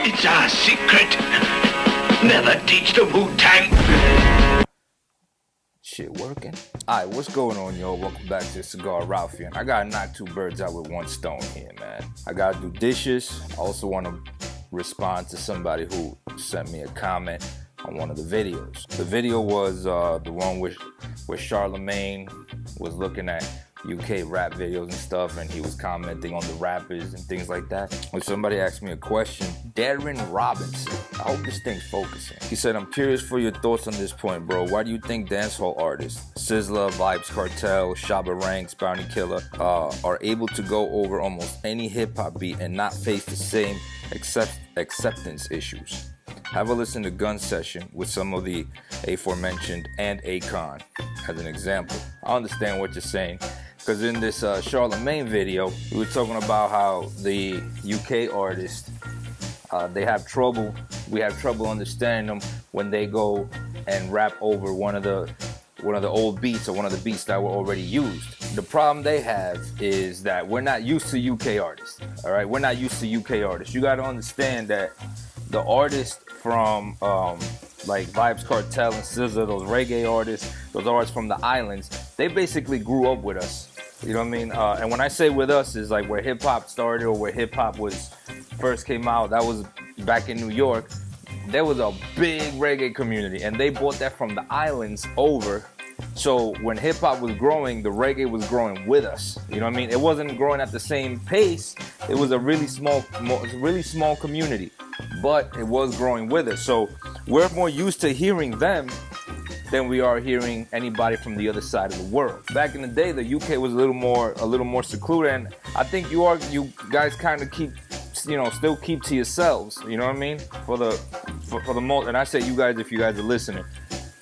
It's our secret. Never teach the Wu-Tang. Shit working? Alright, what's going on, y'all? Welcome back to Cigar Ralphie. I gotta knock two birds out with one stone here, man. I gotta do dishes. I also want to respond to somebody who sent me a comment on one of the videos. The video was the one where Charlemagne was looking at UK rap videos and stuff, and he was commenting on the rappers and things like that. When somebody asked me a question, Darren Robinson, I hope this thing's focusing. He said, I'm curious for your thoughts on this point, bro. Why do you think dancehall artists, Sizzla, Vibes Cartel, Shabba Ranks, Bounty Killer, are able to go over almost any hip-hop beat and not face the same acceptance issues? Have a listen to Gun Session with some of the aforementioned and Akon as an example. I understand what you're saying, because in this Charlemagne video, we were talking about how the UK artists, we have trouble understanding them when they go and rap over one of the old beats or one of the beats that were already used. The problem they have is that we're not used to UK artists, all right? We're not used to UK artists. You got to understand that the artists from like Vibes Cartel and Sizzla, those reggae artists, those artists from the islands, they basically grew up with us. You know what I mean? And when I say with us, is like where hip hop started or where hip hop was first came out. That was back in New York. There was a big reggae community, and they brought that from the islands over. So when hip hop was growing, the reggae was growing with us. You know what I mean? It wasn't growing at the same pace. It was a really small community, but it was growing with us. So we're more used to hearing them than we are hearing anybody from the other side of the world. Back in the day, the UK was a little more secluded, and I think you guys kind of keep, still keep to yourselves. You know what I mean? For the most, and I say you guys if you guys are listening.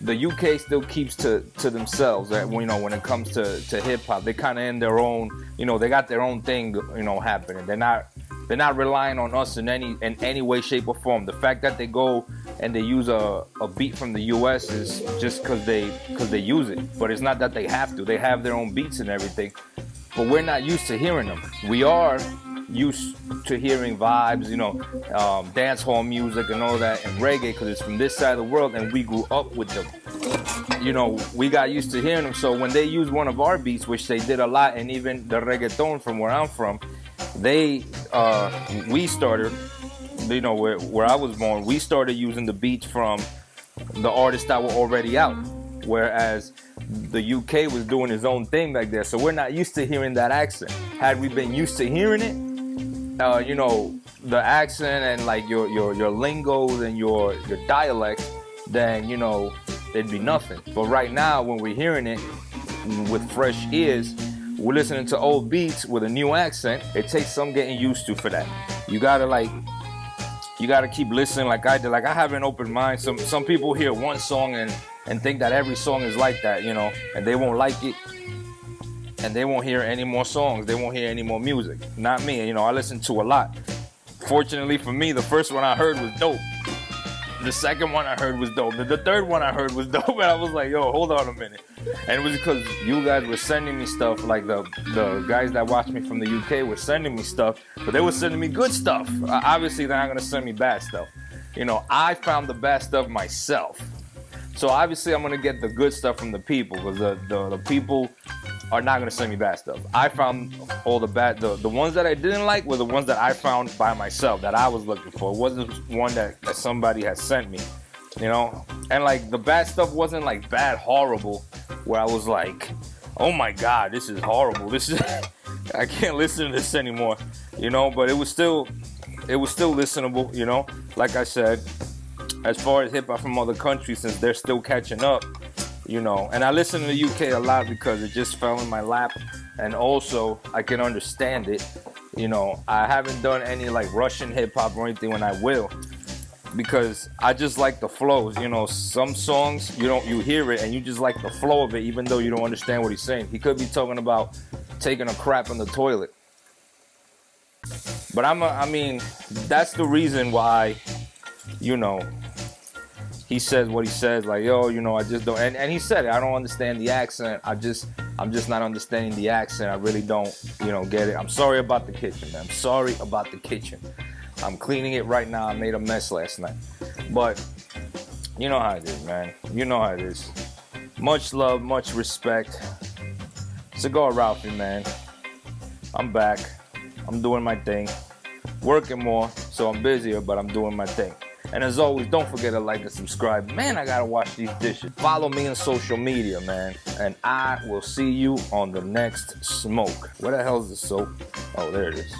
The UK still keeps to themselves. Right? When it comes to hip hop, they kind of in their own. They got their own thing. Happening. They're not relying on us in any way, shape, or form. The fact that they go and they use a beat from the US is just because they use it. But it's not that they have to. They have their own beats and everything. But we're not used to hearing them. We are used to hearing vibes, dance hall music and all that, and reggae, because it's from this side of the world and we grew up with them. We got used to hearing them. So when they use one of our beats, which they did a lot, and even the reggaeton from where I'm from, we started, where I was born, we started using the beats from the artists that were already out, whereas the UK was doing its own thing back there. So we're not used to hearing that accent. Had we been used to hearing it, the accent and like your lingos and your dialect, then it'd be nothing. But right now, when we're hearing it with fresh ears, we're listening to old beats with a new accent. It takes some getting used to for that. You gotta keep listening like I did. Like, I have an open mind. Some people hear one song and think that every song is like that, and they won't like it, and they won't hear any more songs. They won't hear any more music. Not me. I listen to a lot. Fortunately for me, the first one I heard was dope. The second one I heard was dope. The third one I heard was dope, and I was like, yo, hold on a minute. And it was because you guys were sending me stuff, like the guys that watch me from the UK were sending me stuff, but they were sending me good stuff. Obviously, they're not going to send me bad stuff. I found the bad stuff myself. So obviously, I'm going to get the good stuff from the people, because the people are not going to send me bad stuff. I found all the bad, the ones that I didn't like were the ones that I found by myself, that I was looking for. It wasn't one that somebody had sent me, And like, the bad stuff wasn't like bad, horrible, where I was like, oh my God, this is horrible. I can't listen to this anymore, But it was still listenable, Like I said, as far as hip hop from other countries, since they're still catching up, And I listen to the UK a lot because it just fell in my lap, and also I can understand it. I haven't done any like Russian hip hop or anything, when I will, because I just like the flows. Some songs you hear it and you just like the flow of it, even though you don't understand what he's saying. He could be talking about taking a crap in the toilet, but that's the reason why, he says what he says, like, yo, I just don't, and he said it, I don't understand the accent. I'm just not understanding the accent. I really don't, get it. I'm sorry about the kitchen, man. I'm sorry about the kitchen. I'm cleaning it right now. I made a mess last night. But you know how it is, man. You know how it is. Much love, much respect. Cigar Ralphie, man. I'm back. I'm doing my thing. Working more, so I'm busier, but I'm doing my thing. And as always, don't forget to like and subscribe. Man, I gotta wash these dishes. Follow me on social media, man. And I will see you on the next smoke. Where the hell's the soap? Oh, there it is.